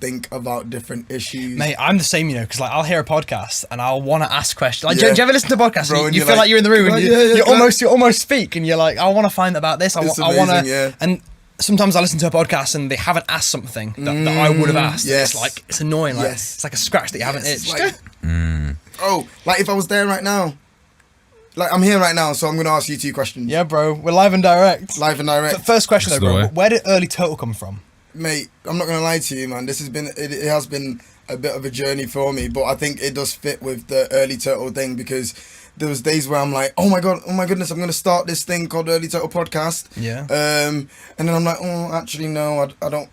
think about different issues. Mate, I'm the same, because like I'll hear a podcast and I'll want to ask questions. Like, do you ever listen to a podcast Bro, and you feel like you're in the room and you almost speak and you're like, I want to find about this. I want to. And sometimes I listen to a podcast and they haven't asked something that I would have asked. Yes. It's annoying. Like, it's like a scratch that you haven't itched. Like if I was there right now, like I'm here right now, so I'm going to ask you 2 questions. Yeah, bro. We're live and direct. First question though, bro. Where did early turtle come from? Mate, I'm not going to lie to you, man. This has been, it has been a bit of a journey for me, but I think it does fit with the early turtle thing because there was days where I'm like, oh my goodness, I'm going to start this thing called Early Turtle Podcast. Yeah. And then I'm like, oh, actually, no, I don't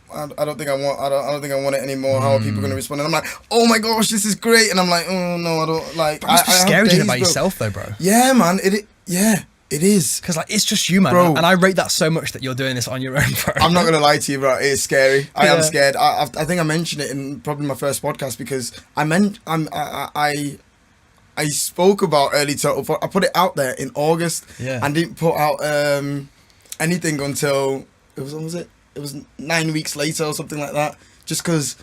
think I want it anymore. How are people going to respond? And I'm like, oh my gosh, this is great. And I'm like, oh no, I don't like. But it's scary doing it by yourself though, bro. Yeah, man. It is. Because like it's just you, man. Bro. And I rate that so much that you're doing this on your own, bro. I'm not gonna lie to you, bro. It is scary. I am scared. I think I mentioned it in probably my first podcast because I spoke about Early Turtle. I put it out there in August. Yeah. And didn't put out anything until it was 9 weeks later or something like that. Just because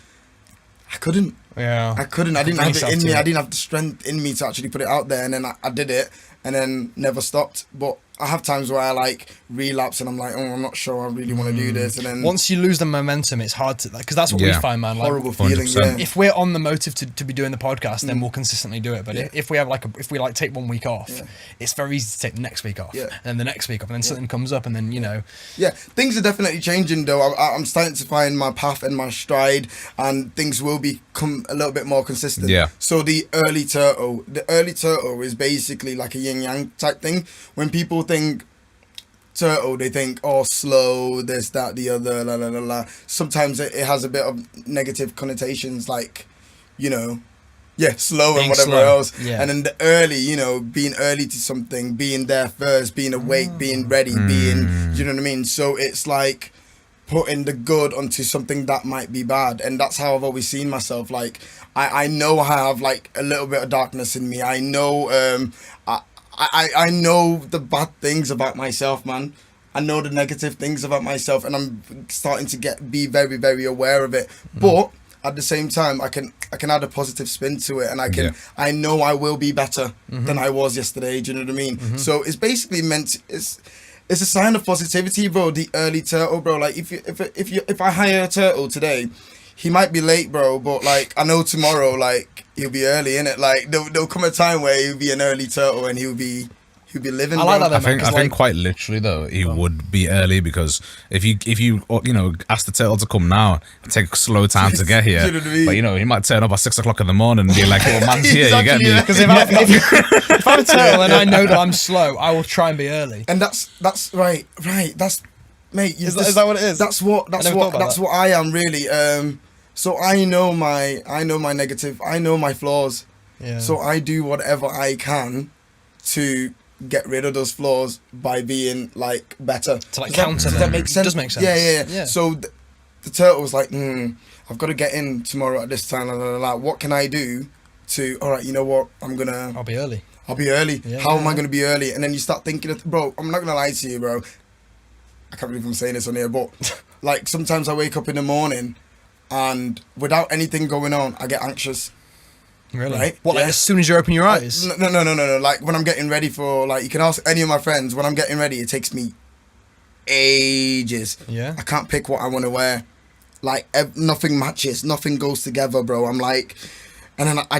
I couldn't. Yeah. I couldn't. I didn't have it in me. I didn't have the strength in me to actually put it out there. And then I did it. And then never stopped. But I have times where I like relapse and I'm like, oh, I'm not sure I really want to do this. And then once you lose the momentum, it's hard to, because that's what we find, man. Like, horrible feeling. Yeah. If we're on the motive to be doing the podcast, then we'll consistently do it. But if we have if we take 1 week off, it's very easy to take the next week off, and then the next week off, and then something comes up, and then Yeah, things are definitely changing though. I'm starting to find my path and my stride, and things will become a little bit more consistent. Yeah. So the early turtle is basically like a yin yang type thing. When people think turtle, they think, oh, slow, this, that, the other, la la la la. Sometimes it has a bit of negative connotations, like, slow and whatever else. Yeah. And then the early, being early to something, being there first, being awake, being ready, being, you know what I mean? So it's like putting the good onto something that might be bad. And that's how I've always seen myself. Like, I know I have like a little bit of darkness in me. I know, I know the bad things about myself, man. I know the negative things about myself, and I'm starting to be very, very aware of it. But at the same time, I can add a positive spin to it, and I know I will be better than I was yesterday. Do you know what I mean? So it's basically it's a sign of positivity, bro. The early turtle, bro. Like if I hire a turtle today, he might be late, bro, but like I know tomorrow, like he'll be early, innit? Like there'll come a time where he'll be an early turtle and he'll be living. I like that. I think quite literally though, he would be early because if you ask the turtle to come now, it take slow time to get here. You know what I mean? But he might turn up at 6 o'clock in the morning and be like, "Oh, man's here." Exactly, you get me? Because if I'm a turtle and I know that I'm slow, I will try and be early. And that's right. That's mate. Is that what it is? That's what I am really. So I know my negative, I know my flaws. Yeah. So I do whatever I can to get rid of those flaws by being like better. To like counter them. Does that make sense? It does make sense. Yeah. So the turtle was like, I've got to get in tomorrow at this time. What can I do to? All right, you know what? I'll be early. Yeah, How am I gonna be early? And then you start thinking, bro. I'm not gonna lie to you, bro. I can't believe I'm saying this on here, but like sometimes I wake up in the morning. And without anything going on, I get anxious. Really? Right? What, like as soon as you open your eyes? No. Like when I'm getting ready for, like, you can ask any of my friends, when I'm getting ready, it takes me ages. Yeah. I can't pick what I want to wear. Like, nothing matches, nothing goes together, bro. I'm like, and then I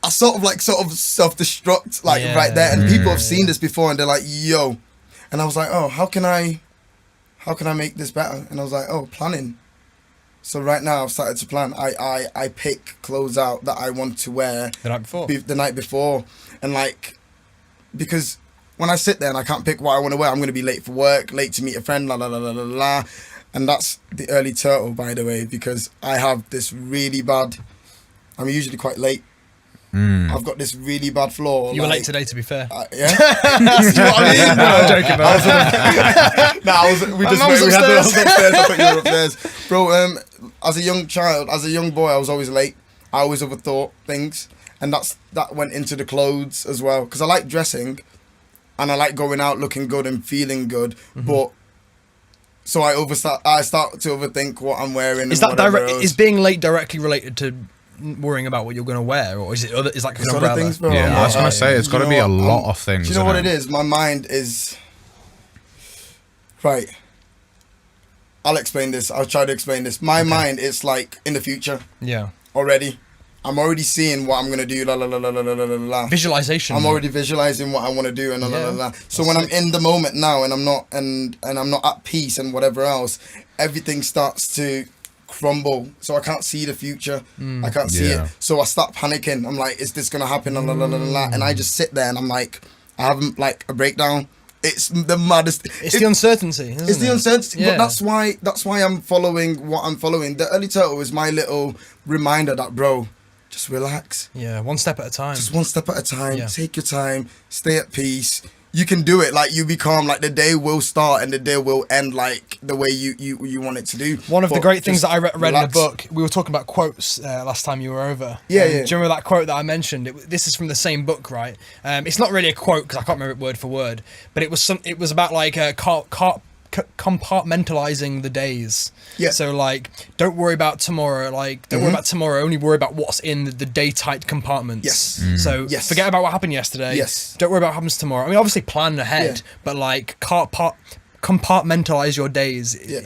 sort of self-destruct, like right there. And people have seen this before and they're like, yo. And I was like, oh, how can I make this better? And I was like, oh, planning. So right now I've started to plan. I pick clothes out that I want to wear the night before, and like, because when I sit there and I can't pick what I want to wear, I'm going to be late for work, late to meet a friend, la la la la la la. And that's the early turtle, by the way, because I have this really bad. I'm usually quite late. I've got this really bad flaw. You were late today, to be fair. Yeah. You know what I mean? No, I'm joking, bro. We had the upstairs. I thought you were upstairs, bro. As a young boy, I was always late. I always overthought things, and that went into the clothes as well. Because I like dressing, and I like going out looking good and feeling good. But So I start to overthink what I'm wearing. Is that is being late directly related to worrying about what you're going to wear, or is it other? Is like an umbrella? Things, bro. Yeah, I was gonna say it's got to be a lot of things. Do you know what it is? My mind is right. I'll explain this. I'll try to explain this. My mind is like in the future. Yeah. Already. I'm already seeing what I'm gonna do. La la la la la la la la. Visualization. I'm already visualizing what I want to do and la la la la. So when I'm in the moment now and I'm not I'm not at peace and whatever else, everything starts to crumble. So I can't see the future. I can't see it. So I start panicking. I'm like, is this gonna happen? La la la la la. And I just sit there and I'm like, I have like a breakdown. It's the maddest. It's the uncertainty. It's the uncertainty. Yeah. But that's why I'm following what I'm following. The early turtle is my little reminder that, bro, just relax. Yeah, one step at a time. Just one step at a time. Yeah. Take your time. Stay at peace. You can do it. Like, you be calm. Like, the day will start and the day will end like the way you want it to do. One of the great things that I read in a book, we were talking about quotes last time you were over. Yeah, Do you remember that quote that I mentioned? This is from the same book, right? It's not really a quote because I can't remember it word for word, but it was about like compartmentalizing the days. Yeah. So like, don't worry about tomorrow. Like, don't worry about tomorrow. Only worry about what's in the day tight compartments. Yes. So forget about what happened yesterday. Yes. Don't worry about what happens tomorrow. I mean, obviously plan ahead, but like compartmentalize your days